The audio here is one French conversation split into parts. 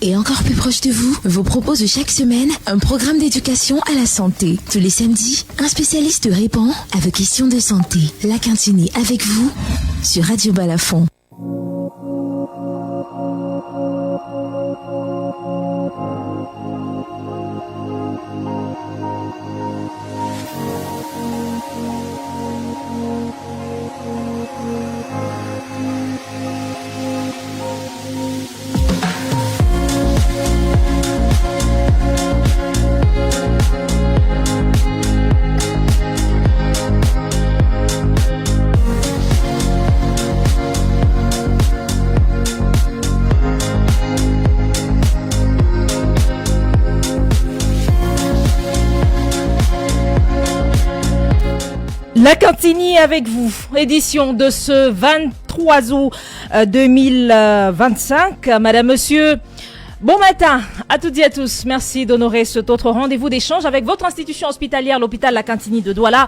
et encore plus proche de vous, vous propose chaque semaine un programme d'éducation à la santé. Tous les samedis, un spécialiste répond à vos questions de santé. La cantine est avec vous sur Radio Balafon. La Cantini avec vous, édition de ce 23 août 2025. Madame, monsieur, bon matin à toutes et à tous. Merci d'honorer cet autre rendez-vous d'échange avec votre institution hospitalière, l'hôpital La Cantini de Douala.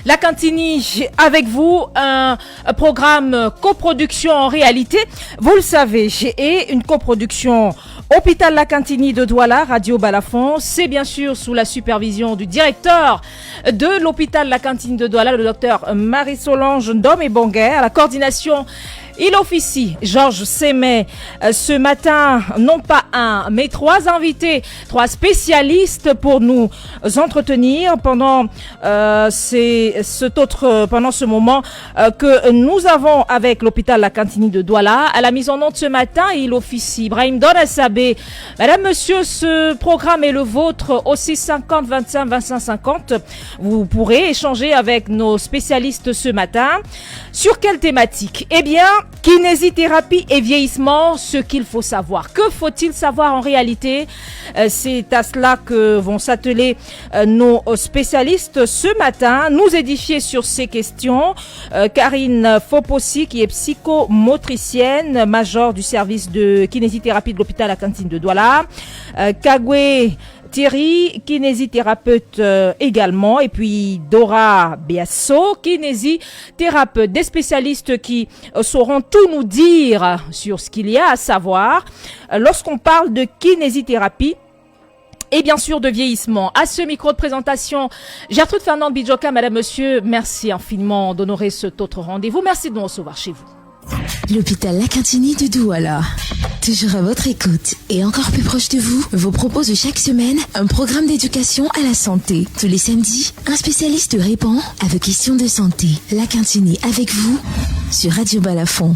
La Cantini avec vous, un programme coproduction en réalité, vous le savez, et une coproduction Hôpital La Cantini de Douala, Radio Balafon, c'est bien sûr sous la supervision du directeur de l'hôpital La Cantini de Douala, le docteur Marie-Solange Ndom-Ebonguer, à la coordination. Il officie, Georges Sémet, ce matin, non pas un, mais trois invités, trois spécialistes pour nous entretenir pendant ce moment que nous avons avec l'hôpital La Cantini de Douala. À la mise en onde ce matin, il officie Ibrahim Donasabé. Madame, monsieur, ce programme est le vôtre au 650 25 25 50. Vous pourrez échanger avec nos spécialistes ce matin. Sur quelle thématique? Eh bien, kinésithérapie et vieillissement, ce qu'il faut savoir. Que faut-il savoir en réalité? C'est à cela que vont s'atteler nos spécialistes ce matin, nous édifier sur ces questions. Karine Fopossi, qui est psychomotricienne, major du service de kinésithérapie de l'hôpital La Cantini de Douala. Kagwe Thierry, kinésithérapeute également, et puis Dora Beasso, kinésithérapeute, des spécialistes qui sauront tout nous dire sur ce qu'il y a à savoir lorsqu'on parle de kinésithérapie et bien sûr de vieillissement. À ce micro de présentation, Gertrude Fernande Bidjoka. Madame, monsieur, merci infiniment d'honorer cet autre rendez-vous. Merci de nous recevoir chez vous. L'hôpital La Cantini de Douala, toujours à votre écoute et encore plus proche de vous, vous propose chaque semaine un programme d'éducation à la santé. Tous les samedis, un spécialiste répond à vos questions de santé. La Cantini avec vous sur Radio Balafon.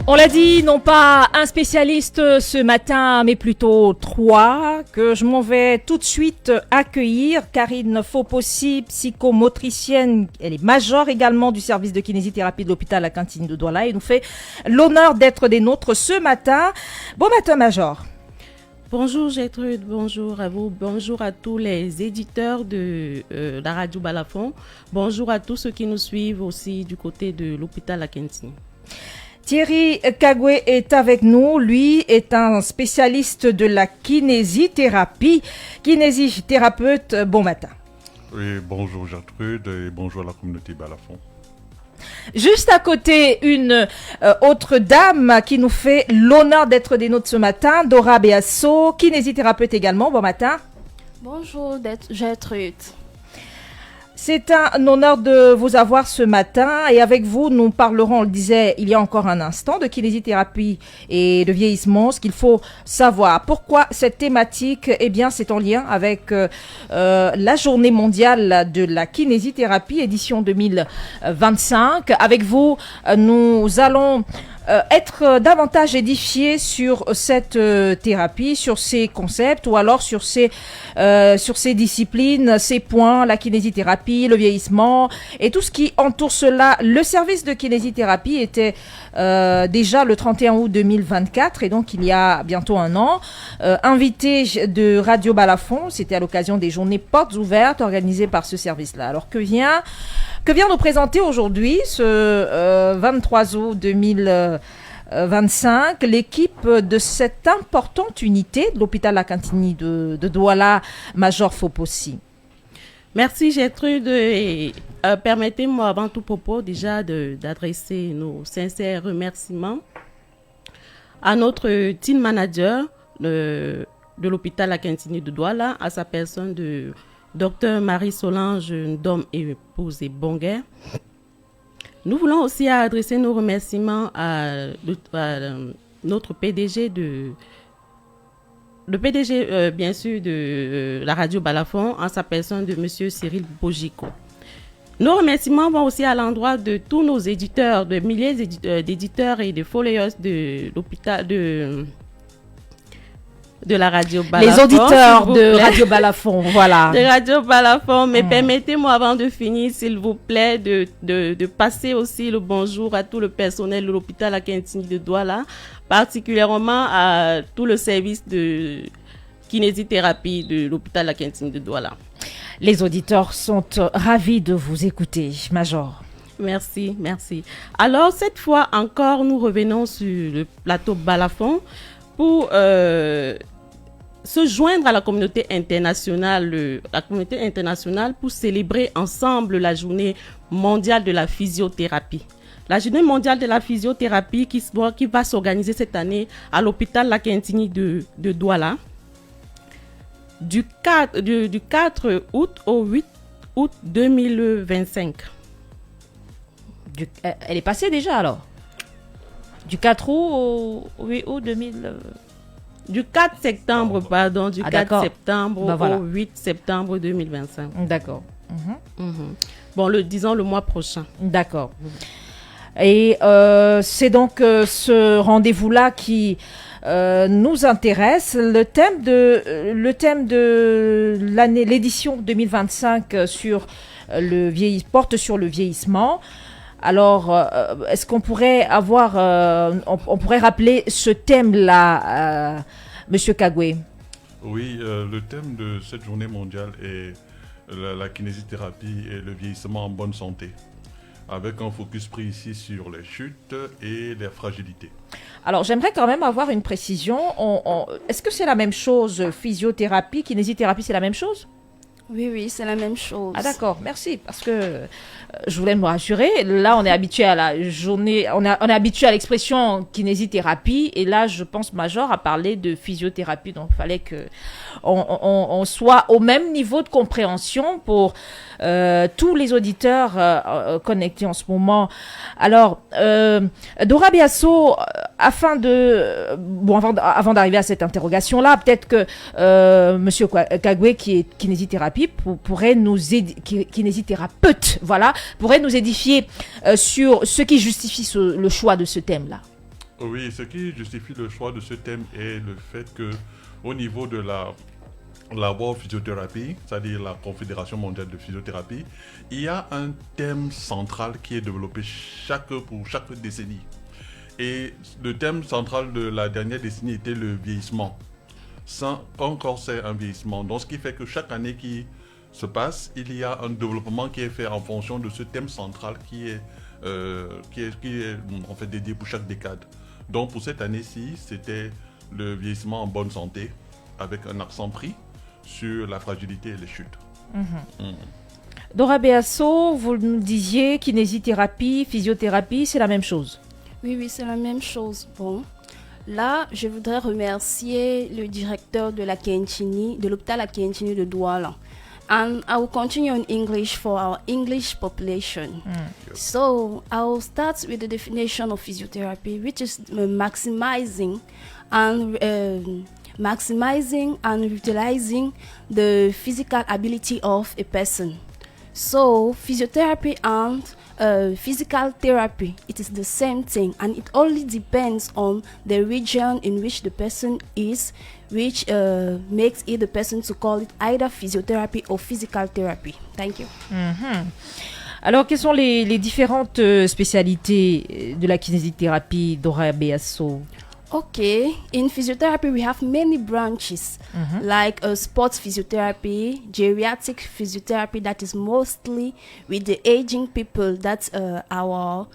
On l'a dit, non pas un spécialiste ce matin, mais plutôt trois, que je m'en vais tout de suite accueillir. Karine Fopossi, psychomotricienne, elle est major également du service de kinésithérapie de l'hôpital La Cantini de Douala et nous fait l'honneur d'être des nôtres ce matin. Bon matin, major. Bonjour Gertrude, bonjour à vous, bonjour à tous les éditeurs de la radio Balafon, bonjour à tous ceux qui nous suivent aussi du côté de l'hôpital La Cantini. Thierry Kagwe est avec nous. Lui est un spécialiste de la kinésithérapie. Kinésithérapeute, bon matin. Oui, bonjour Gertrude et bonjour à la communauté Balafon. Juste à côté, une autre dame qui nous fait l'honneur d'être des nôtres ce matin, Dora Beasso, kinésithérapeute également. Bon matin. Bonjour Gertrude. C'est un honneur de vous avoir ce matin et avec vous, nous parlerons, on le disait il y a encore un instant, de kinésithérapie et de vieillissement, ce qu'il faut savoir. Pourquoi cette thématique? Eh bien, c'est en lien avec la journée mondiale de la kinésithérapie, édition 2025. Avec vous, nous allons être davantage édifié sur cette thérapie, sur ces concepts ou alors sur ces disciplines, ces points, la kinésithérapie, le vieillissement et tout ce qui entoure cela. Le service de kinésithérapie était déjà le 31 août 2024 et donc il y a bientôt un an, invité de Radio Balafon, c'était à l'occasion des journées portes ouvertes organisées par ce service-là. Alors que vient que vient nous présenter aujourd'hui, ce 23 août 2025, l'équipe de cette importante unité de l'hôpital La Cantini de Douala, Major Fopossi. Merci Gertrude. Et, permettez-moi avant tout propos déjà d'adresser nos sincères remerciements à notre team manager de l'hôpital La Cantini de Douala, à sa personne de Dr Marie-Solange Ndom et épouse et Bonguer. Nous voulons aussi adresser nos remerciements à notre PDG le PDG, bien sûr, de la radio Balafon, en sa personne de M. Cyril Bogico. Nos remerciements vont aussi à l'endroit de tous nos éditeurs, de milliers d'éditeurs et de followers de l'hôpital de la radio Balafon. Les auditeurs de Radio Balafon, voilà. De Radio Balafon, mais permettez-moi avant de finir, s'il vous plaît, de passer aussi le bonjour à tout le personnel de l'hôpital La Cantini de Douala, particulièrement à tout le service de kinésithérapie de l'hôpital La Cantini de Douala. Les auditeurs sont ravis de vous écouter, Major. Merci. Alors, cette fois encore, nous revenons sur le plateau Balafon pour se joindre à la communauté internationale pour célébrer ensemble la journée mondiale de la physiothérapie. La journée mondiale de la physiothérapie qui va s'organiser cette année à l'hôpital La Cantini de Douala du 4 août au 8 août 2025. Elle est passée déjà alors? Du 4 août au 8 août 2000... Du 4 septembre, pardon, du 4 septembre voilà. au 8 septembre 2025. D'accord. Bon, disons le mois prochain. D'accord. Et c'est donc ce rendez-vous-là qui nous intéresse. Le thème de l'année, l'édition 2025 porte sur le vieillissement. Alors, est-ce qu'on pourrait on pourrait rappeler ce thème-là, Monsieur Kagwe? Oui, le thème de cette journée mondiale est la kinésithérapie et le vieillissement en bonne santé, avec un focus pris ici sur les chutes et les fragilités. Alors, j'aimerais quand même avoir une précision. Est-ce que c'est la même chose, physiothérapie, kinésithérapie, c'est la même chose? Oui, c'est la même chose. Ah d'accord, merci, parce que je voulais me rassurer. Là, on est habitué à la journée, on est habitué à l'expression kinésithérapie, et là, je pense, Major a parlé de physiothérapie, donc il fallait que on soit au même niveau de compréhension pour tous les auditeurs connectés en ce moment. Alors, Dora Biasso, avant d'arriver à cette interrogation-là, peut-être que Monsieur Kagwe, qui est kinésithérapeute, pourrait nous kinésithérapeute, voilà, pourrait nous édifier sur ce qui justifie le choix de ce thème-là. Oui, ce qui justifie le choix de ce thème est le fait que, au niveau de la World Physiotherapy, c'est-à-dire la Confédération mondiale de physiothérapie, il y a un thème central qui est développé pour chaque décennie. Et le thème central de la dernière décennie était le vieillissement. Encore c'est un vieillissement. Donc ce qui fait que chaque année qui se passe, il y a un développement qui est fait en fonction de ce thème central qui est en fait dédié pour chaque décade. Donc pour cette année-ci, c'était le vieillissement en bonne santé, avec un accent pris sur la fragilité et les chutes. Dora Beasso, vous nous disiez kinésithérapie, physiothérapie, c'est la même chose? Oui, c'est la même chose. Bon, là, je voudrais remercier le directeur de l'hôpital La Cantini de Douala. And I will continue in English for our English population. So I will start with the definition of physiotherapy, which is maximizing and utilizing the physical ability of a person. So physiotherapy and physical therapy, it is the same thing, and it only depends on the region in which the person is, which makes it the person to call it either physiotherapy or physical therapy. Thank you. Alors, quelles sont les différentes spécialités de la kinésithérapie, Dora Beasso? Okay, in physiotherapy we have many branches like sports physiotherapy, geriatric physiotherapy that is mostly with the aging people. That's our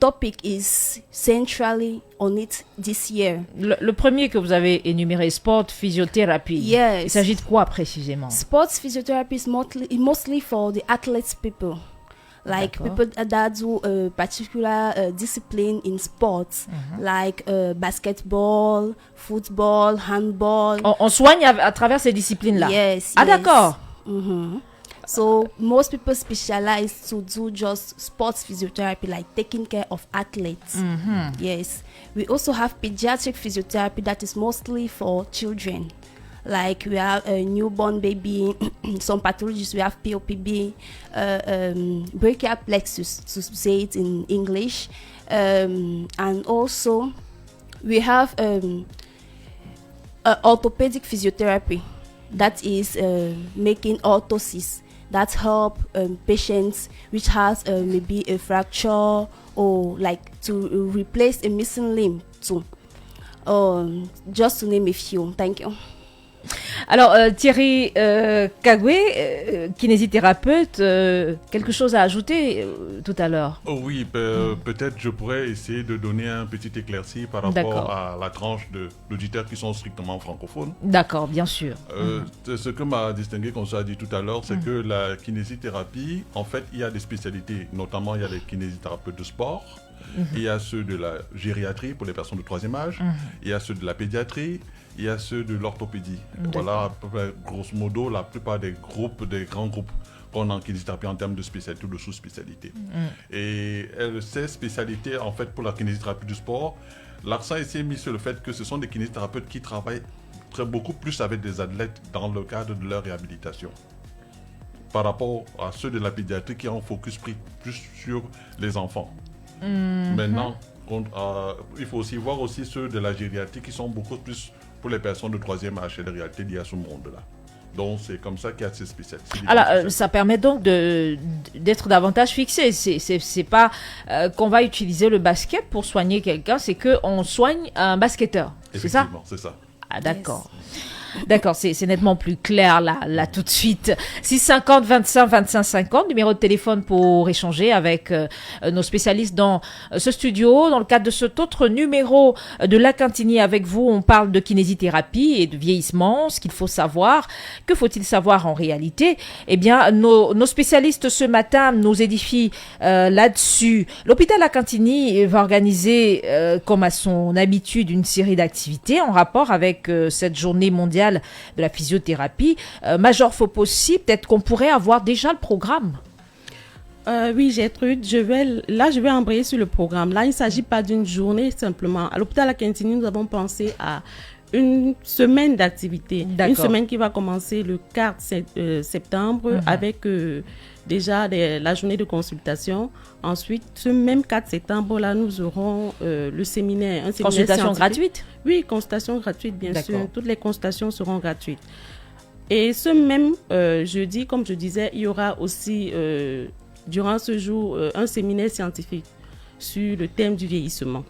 topic is centrally on it this year. Le premier que vous avez énuméré, sport physiothérapie. Yes. Il s'agit de quoi précisément? Sports physiotherapy is mostly for the athletes people. Like D'accord. people that do a particular discipline in sports, like basketball, football, handball. On soigne à travers ces disciplines-là. Yes. Ah yes. d'accord. So most people specialize to do just sports physiotherapy, like taking care of athletes. Yes. We also have pediatric physiotherapy that is mostly for children. Like we have a newborn baby, some pathologies we have POPB, brachial plexus to say it in English, and also we have orthopedic physiotherapy that is making orthosis that help patients which has maybe a fracture or like to replace a missing limb too. Just to name a few. Thank you. Alors Thierry Kagwe, kinésithérapeute, quelque chose à ajouter tout à l'heure? Oh oui, peut-être je pourrais essayer de donner un petit éclairci par rapport à la tranche de l'auditeurs qui sont strictement francophones. D'accord, bien sûr. Ce que m'a distingué, comme ça a dit tout à l'heure, c'est que la kinésithérapie, en fait, il y a des spécialités. Notamment, il y a les kinésithérapeutes de sport, il y a ceux de la gériatrie pour les personnes de troisième âge, il y a ceux de la pédiatrie, il y a ceux de l'orthopédie. Voilà, à peu près, grosso modo, la plupart des grands groupes qu'on a en kinésithérapie en termes de spécialité ou de sous-spécialité. Et ces spécialités, en fait, pour la kinésithérapie du sport, l'accent est mis sur le fait que ce sont des kinésithérapeutes qui travaillent beaucoup plus avec des athlètes dans le cadre de leur réhabilitation. Par rapport à ceux de la pédiatrie qui ont focus pris plus sur les enfants. Maintenant, il faut aussi voir aussi ceux de la gériatrie qui sont beaucoup plus pour les personnes de troisième âge et de réalité liées à ce monde-là. Donc, c'est comme ça qu'il y a ces spécialités. Alors, ça permet donc d'être davantage fixé. C'est pas qu'on va utiliser le basket pour soigner quelqu'un, c'est qu'on soigne un basketteur. C'est ça? Effectivement, c'est ça. Ah, d'accord. D'accord, c'est nettement plus clair là tout de suite. 650 25 25 50, numéro de téléphone pour échanger avec nos spécialistes dans ce studio. Dans le cadre de cet autre numéro de La Cantini avec vous, on parle de kinésithérapie et de vieillissement, ce qu'il faut savoir. Que faut-il savoir en réalité? Eh bien, nos spécialistes ce matin nous édifient là-dessus. L'hôpital La Cantini va organiser, comme à son habitude, une série d'activités en rapport avec cette journée mondiale de la physiothérapie. Major Fopossi, peut-être qu'on pourrait avoir déjà le programme. Oui, Gertrude, je vais embrayer sur le programme. Là, il ne s'agit pas d'une journée simplement. À l'hôpital La Cantini, nous avons pensé à une semaine d'activité. Une semaine qui va commencer le 4 septembre avec déjà la journée de consultation. Ensuite, ce même 4 septembre, là, nous aurons le séminaire. Consultation gratuite? Oui, consultation gratuite, bien sûr. Toutes les consultations seront gratuites. Et ce même jeudi, comme je disais, il y aura aussi, durant ce jour, un séminaire scientifique sur le thème du vieillissement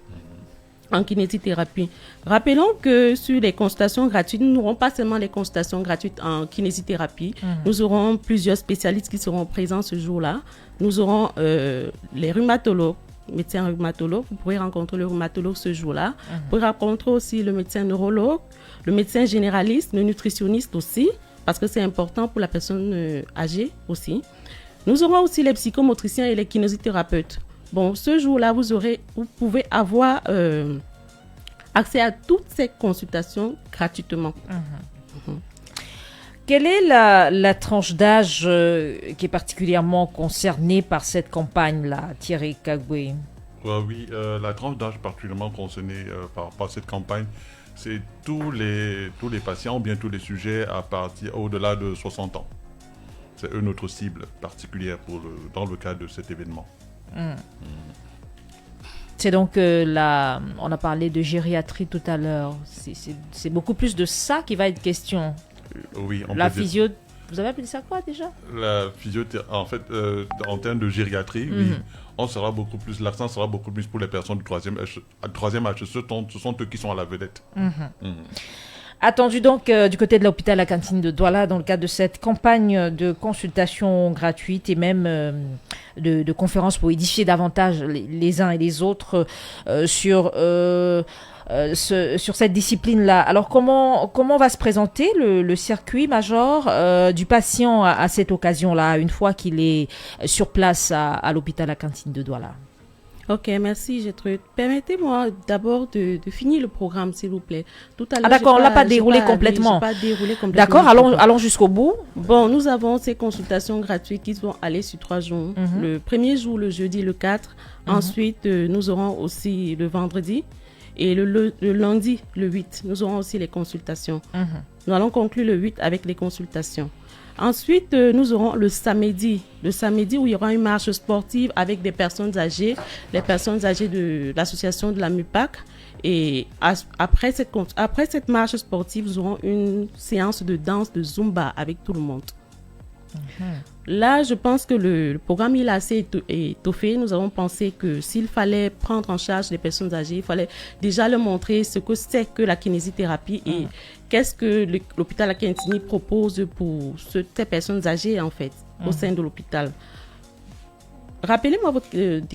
en kinésithérapie. Rappelons que sur les consultations gratuites, nous n'aurons pas seulement les consultations gratuites en kinésithérapie. Nous aurons plusieurs spécialistes qui seront présents ce jour-là. Nous aurons les rhumatologues, médecins rhumatologues. Vous pourrez rencontrer le rhumatologue ce jour-là. Vous pourrez rencontrer aussi le médecin neurologue, le médecin généraliste, le nutritionniste aussi, parce que c'est important pour la personne âgée aussi. Nous aurons aussi les psychomotriciens et les kinésithérapeutes. Bon, ce jour-là, vous pouvez avoir accès à toutes ces consultations gratuitement. Quelle est la tranche d'âge qui est particulièrement concernée par cette campagne-là, Thierry Kagwe? Oui, la tranche d'âge particulièrement concernée par cette campagne, c'est tous les patients ou bien tous les sujets au-delà de 60 ans. C'est eux notre cible particulière dans le cadre de cet événement. C'est donc on a parlé de gériatrie tout à l'heure. C'est beaucoup plus de ça qui va être question. Oui, la physio Vous avez appelé ça quoi déjà? La physiothérapie, en fait, en termes de gériatrie, oui, l'accent sera beaucoup plus pour les personnes du troisième âge. Ce sont eux qui sont à la vedette. Attendu donc du côté de l'hôpital La Cantine de Douala dans le cadre de cette campagne de consultation gratuite et même de conférences pour édifier davantage les uns et les autres sur cette discipline-là. Alors comment va se présenter le circuit major du patient à cette occasion-là, une fois qu'il est sur place à l'hôpital La Cantine de Douala? Ok, merci Gertrude. Permettez-moi d'abord de finir le programme, s'il vous plaît. Tout à l'heure, d'accord, on l'a pas déroulé complètement. D'accord, allons jusqu'au bout. Bon, nous avons ces consultations gratuites qui vont aller sur 3 jours. Le premier jour, le jeudi, le 4. Ensuite, nous aurons aussi le vendredi. Et le lundi, le 8, nous aurons aussi les consultations. Nous allons conclure le 8 avec les consultations. Ensuite, nous aurons le samedi où il y aura une marche sportive avec des personnes âgées, les personnes âgées de l'association de la MUPAC. Et après cette marche sportive, nous aurons une séance de danse de Zumba avec tout le monde. Là, je pense que le programme il est assez étoffé. Nous avons pensé que s'il fallait prendre en charge les personnes âgées, il fallait déjà leur montrer ce que c'est que la kinésithérapie et qu'est-ce que l'hôpital La Cantine propose pour ces personnes âgées en fait au sein de l'hôpital. Rappelez-moi votre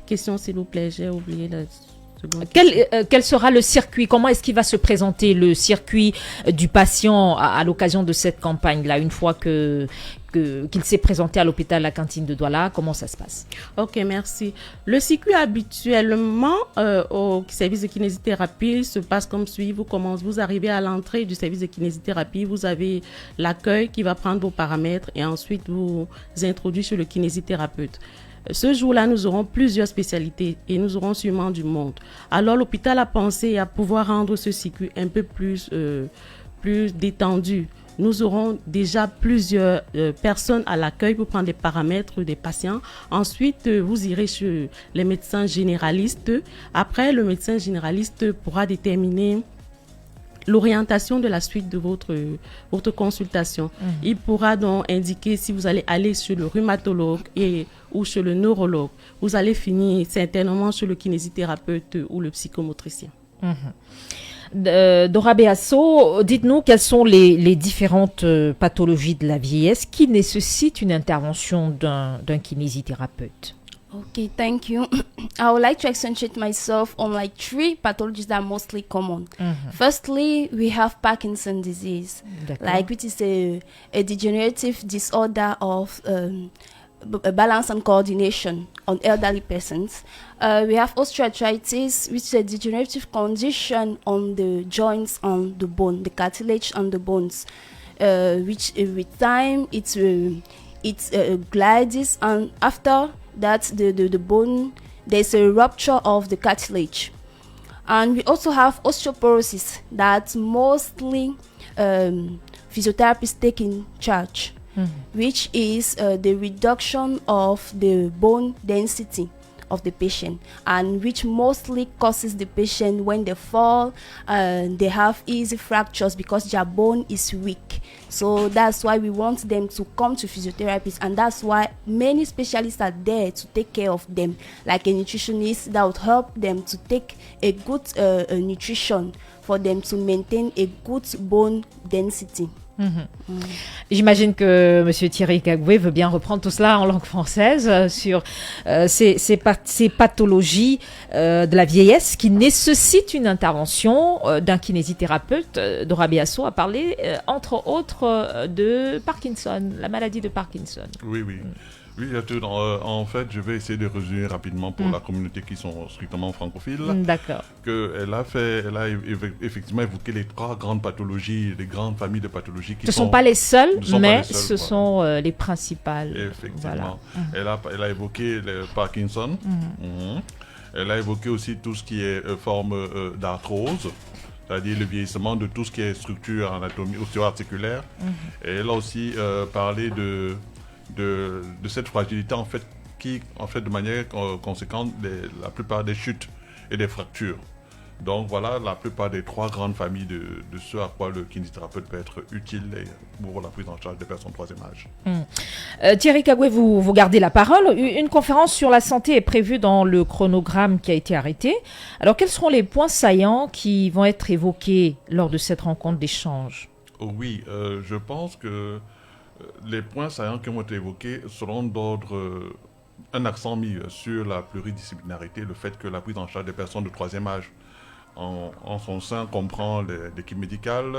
question s'il vous plaît, j'ai oublié la seconde. Quel sera le circuit? Comment est-ce qu'il va se présenter le circuit du patient à l'occasion de cette campagne-là, une fois qu'il s'est présenté à l'hôpital La Cantine de Douala? Comment ça se passe? Ok, merci. Le circuit habituellement au service de kinésithérapie se passe comme suit. Vous arrivez à l'entrée du service de kinésithérapie, vous avez l'accueil qui va prendre vos paramètres et ensuite vous introduire sur le kinésithérapeute. Ce jour-là, nous aurons plusieurs spécialités et nous aurons sûrement du monde. Alors, l'hôpital a pensé à pouvoir rendre ce circuit un peu plus détendu. Nous aurons déjà plusieurs personnes à l'accueil pour prendre les paramètres des patients. Ensuite, vous irez chez les médecins généralistes. Après, le médecin généraliste pourra déterminer l'orientation de la suite de votre consultation. Il pourra donc indiquer si vous allez aller chez le rhumatologue ou chez le neurologue. Vous allez finir certainement chez le kinésithérapeute ou le psychomotricien. Dora Beasso, dites-nous quelles sont les différentes pathologies de la vieillesse qui nécessitent une intervention d'un kinésithérapeute. Okay, thank you. I would like to accentuate myself on 3 pathologies that are mostly common. Firstly, we have Parkinson's disease, which is a degenerative disorder of balance and coordination on elderly persons. We have osteoarthritis, which is a degenerative condition on the joints and the bone, the cartilage and the bones, which with time it glides, and after that the bone, there's a rupture of the cartilage. And we also have osteoporosis that mostly physiotherapists take in charge, which is the reduction of the bone density of the patient, and which mostly causes the patient when they fall, they have easy fractures because their bone is weak. So that's why we want them to come to physiotherapists, and that's why many specialists are there to take care of them, like a nutritionist that would help them to take a good nutrition for them to maintain a good bone density. J'imagine que M. Thierry Kagoué veut bien reprendre tout cela en langue française sur ces pathologies de la vieillesse qui nécessitent une intervention d'un kinésithérapeute. Dora Beasso a parlé, entre autres, de Parkinson, la maladie de Parkinson. Oui. Oui, en fait, je vais essayer de résumer rapidement pour la communauté qui sont strictement francophiles. D'accord. Elle a effectivement évoqué les 3 grandes pathologies, les grandes familles de pathologies qui ce ne sont pas les seules, mais ce sont les principales. Effectivement. Voilà. Elle a évoqué le Parkinson. Elle a évoqué aussi tout ce qui est forme d'arthrose, c'est-à-dire le vieillissement de tout ce qui est structure anatomie ostéo-articulaire. Et elle a aussi parlé de cette fragilité en fait qui de manière conséquente la plupart des chutes et des fractures. Donc voilà la plupart des 3 grandes familles de ce à quoi le kinésithérapeute peut être utile pour la prise en charge des personnes de troisième âge. Thierry Kagwe, vous gardez la parole. Une conférence sur la santé est prévue dans le chronogramme qui a été arrêté. Alors quels seront les points saillants qui vont être évoqués lors de cette rencontre d'échange? Oui, je pense que les points saillants qui ont été évoqués seront d'ordre... un accent mis sur la pluridisciplinarité, le fait que la prise en charge des personnes de troisième âge en son sein comprend l'équipe médicale,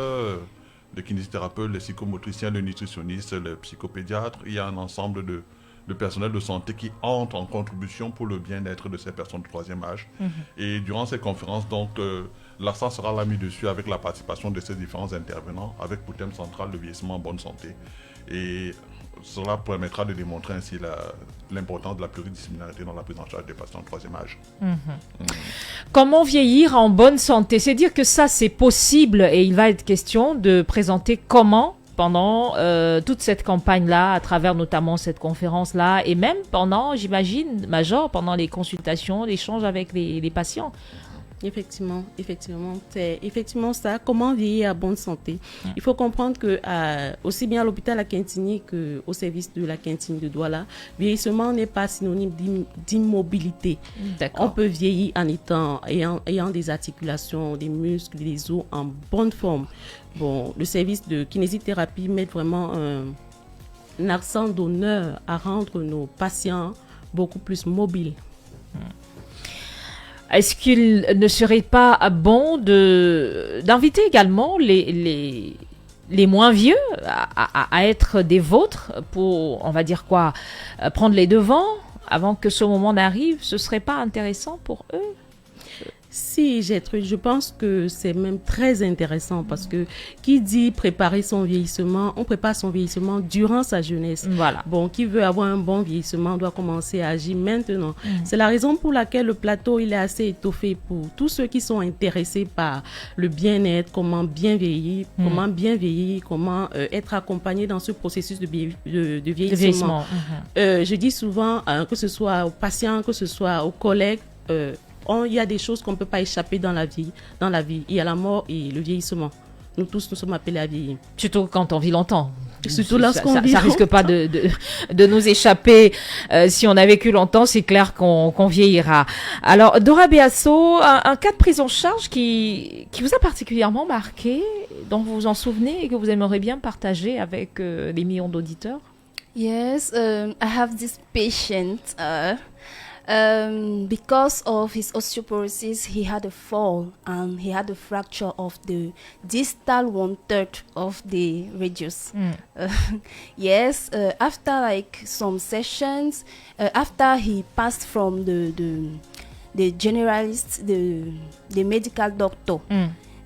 les kinésithérapeutes, les psychomotriciens, les nutritionnistes, les psychopédiatres. Il y a un ensemble de personnel de santé qui entre en contribution pour le bien-être de ces personnes de troisième âge. Et durant ces conférences, donc, l'accent sera là mis dessus avec la participation de ces différents intervenants, avec pour thème central le vieillissement en bonne santé. Et cela permettra de démontrer ainsi l'importance de la pluridisciplinarité dans la prise en charge des patients de troisième âge. Comment vieillir en bonne santé? C'est dire que ça, c'est possible et il va être question de présenter comment pendant toute cette campagne-là, à travers notamment cette conférence-là et même pendant, j'imagine, Major, pendant les consultations, l'échange avec les patients. Effectivement, c'est effectivement ça. Comment vieillir à bonne santé? Il faut comprendre que aussi bien à l'hôpital à Kintini qu'au service de la Kintini de Douala, vieillissement n'est pas synonyme d'immobilité. D'accord. On peut vieillir en ayant des articulations, des muscles, des os en bonne forme. Bon, le service de kinésithérapie met vraiment un accent d'honneur à rendre nos patients beaucoup plus mobiles. Est-ce qu'il ne serait pas bon d'inviter également les moins vieux à être des vôtres pour, on va dire quoi, prendre les devants avant que ce moment n'arrive? Ce serait pas intéressant pour eux? Si, je pense que c'est même très intéressant parce que qui dit préparer son vieillissement, on prépare son vieillissement durant sa jeunesse. Voilà. Bon, qui veut avoir un bon vieillissement doit commencer à agir maintenant. C'est la raison pour laquelle le plateau il est assez étoffé pour tous ceux qui sont intéressés par le bien-être, comment bien vieillir, comment être accompagné dans ce processus de vieillissement. Je dis souvent, que ce soit aux patients, que ce soit aux collègues, il y a des choses qu'on ne peut pas échapper dans la vie. Il y a la mort et le vieillissement. Nous tous, nous sommes appelés à vieillir. Surtout quand on vit longtemps. Surtout lorsqu'on vit. Ça risque pas de nous échapper. Si on a vécu longtemps, c'est clair qu'on vieillira. Alors, Dora Beasso, un cas de prise en charge qui vous a particulièrement marqué, dont vous vous en souvenez et que vous aimeriez bien partager avec les millions d'auditeurs? Yes, I have this patient. Because of his osteoporosis, he had a fall and he had a fracture of the distal 1/3 of the radius. Yes, after like some sessions, after he passed from the generalist, the medical doctor.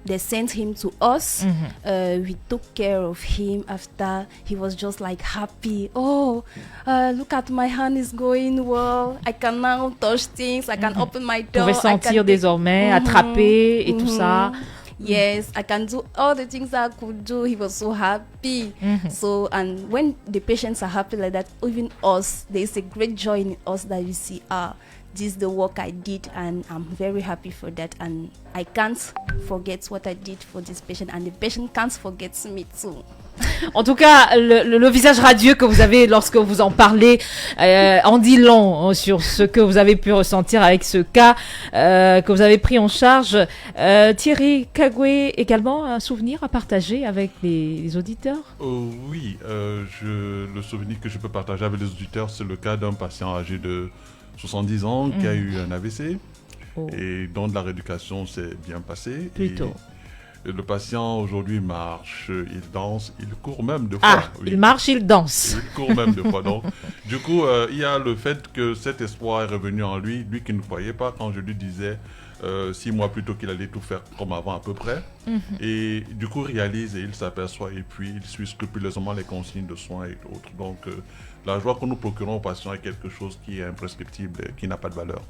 They sent him to us. We took care of him after. He was just like happy. Oh, look at my hand is going well. I can now touch things. I can open my door. Vous pouvez sentir désormais, attraper et tout ça. Yes, I can do all the things I could do. He was so happy. So, and when the patients are happy like that, even us, there is a great joy in us that we see, this is the work I did and I'm very happy for that, and I can't forget what I did for this patient, and the patient can't forget me too. En tout cas, le visage radieux que vous avez lorsque vous en parlez en dit long sur ce que vous avez pu ressentir avec ce cas que vous avez pris en charge. Thierry Kagwe, également un souvenir à partager avec les auditeurs? Oui, le souvenir que je peux partager avec les auditeurs, c'est le cas d'un patient âgé de 70 ans qui a eu un AVC et dont la rééducation s'est bien passée. Plutôt. Et le patient aujourd'hui marche, il danse, il court même deux fois. Oui. Il marche, il danse. Il court même deux fois. Donc, du coup, il y a le fait que cet espoir est revenu en lui qui ne croyait pas quand je lui disais 6 mois plus tôt qu'il allait tout faire comme avant à peu près. Et du coup, il réalise et il s'aperçoit et puis il suit scrupuleusement les consignes de soins et autres. Donc, la joie que nous procurons aux patients est quelque chose qui est imprescriptible et qui n'a pas de valeur.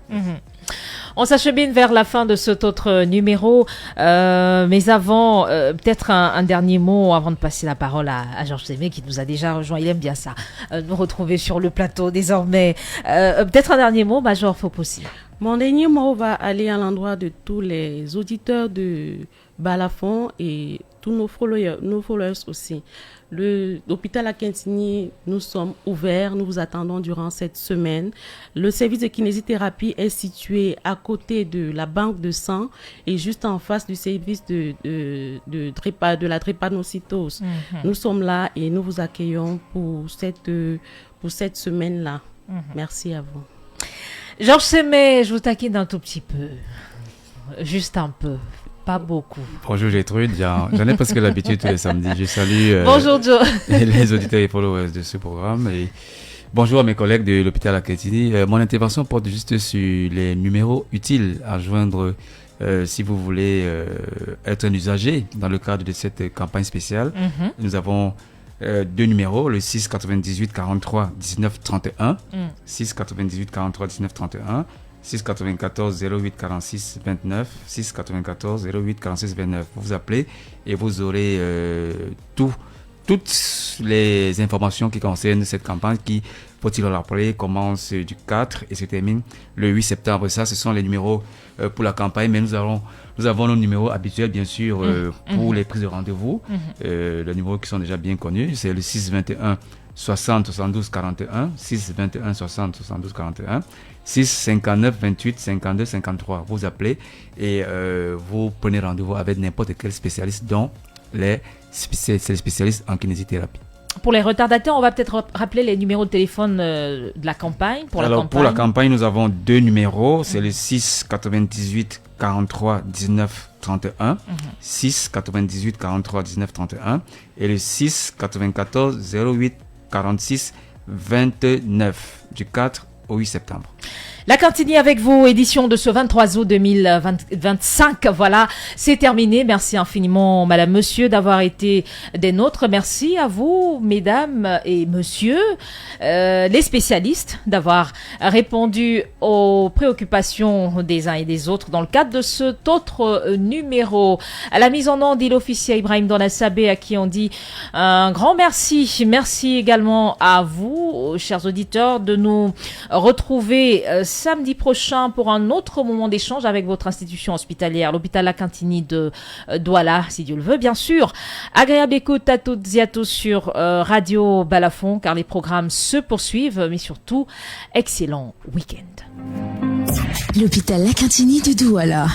On s'achemine vers la fin de cet autre numéro, mais avant, peut-être un dernier mot avant de passer la parole à Georges Sémé qui nous a déjà rejoint. Il aime bien ça, nous retrouver sur le plateau désormais. Peut-être un dernier mot, Major Fopossi. Mon dernier mot va aller à l'endroit de tous les auditeurs de Balafon et tous nos followers aussi. L'hôpital Akintini, nous sommes ouverts, nous vous attendons durant cette semaine. Le service de kinésithérapie est situé à côté de la banque de sang et juste en face du service de la drépanocytose. Nous sommes là et nous vous accueillons pour cette semaine-là. Merci à vous. Georges Sémé, je vous taquine un tout petit peu. Juste un peu. Pas beaucoup. Bonjour Gertrude, j'en ai presque l'habitude tous les samedis. Je salue bonjour Joe. Les auditeurs et followers de ce programme. Et bonjour à mes collègues de l'hôpital Akintini. Mon intervention porte juste sur les numéros utiles à joindre si vous voulez être un usager dans le cadre de cette campagne spéciale. Nous avons deux numéros, le 6 98 43 19 31, 6 98 43 19 31, 6 94 08 46 29, 6 94 08 46 29. Vous appelez et vous aurez toutes les informations qui concernent cette campagne qui, faut-il le rappeler, commence du 4 et se termine le 8 septembre. Ça, ce sont les numéros pour la campagne, mais nous avons nos numéros habituels, bien sûr, pour les prises de rendez-vous. Les numéros qui sont déjà bien connus, c'est le 6 21 60 72 41, 6 21 60 72 41, 6 59 28 52 53. Vous appelez et vous prenez rendez-vous avec n'importe quel spécialiste, dont les spécialistes en kinésithérapie. Pour les retardataires, on va peut-être rappeler les numéros de téléphone de la campagne. Pour la campagne, nous avons deux numéros. C'est le 6 98 43 19 31, 6 98 43 19 31 et le 6 94 08 46 29 du 4 au 8 septembre. La Cantini avec vous, édition de ce 23 août 2025. Voilà, c'est terminé. Merci infiniment, madame, monsieur, d'avoir été des nôtres. Merci à vous, mesdames et messieurs, les spécialistes, d'avoir répondu aux préoccupations des uns et des autres dans le cadre de cet autre numéro. À la mise en onde, il officier Ibrahim Donasabé, à qui on dit un grand merci. Merci également à vous, chers auditeurs, de nous retrouver samedi prochain pour un autre moment d'échange avec votre institution hospitalière, l'hôpital Akintini de Douala, si Dieu le veut, bien sûr. Agréable écoute à toutes et à tous sur Radio Balafon, car les programmes se poursuivent, mais surtout, excellent week-end. L'hôpital Akintini de Douala,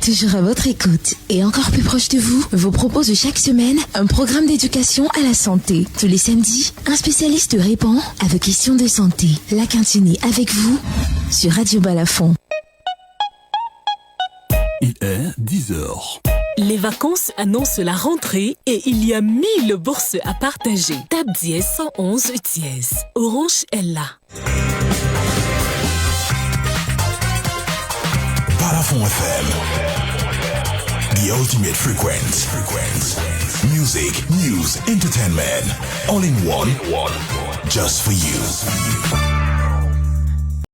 toujours à votre écoute et encore plus proche de vous, vous propose chaque semaine un programme d'éducation à la santé. Tous les samedis, un spécialiste répond à vos questions de santé. L'Akintini avec vous sur Radio Balafon. Il est 10h. Les vacances annoncent la rentrée et il y a 1000 bourses à partager. Tape dièse 111 dièse. Orange est là. Balafon FM. The ultimate frequency. Music, news, entertainment. All in one. Just for you.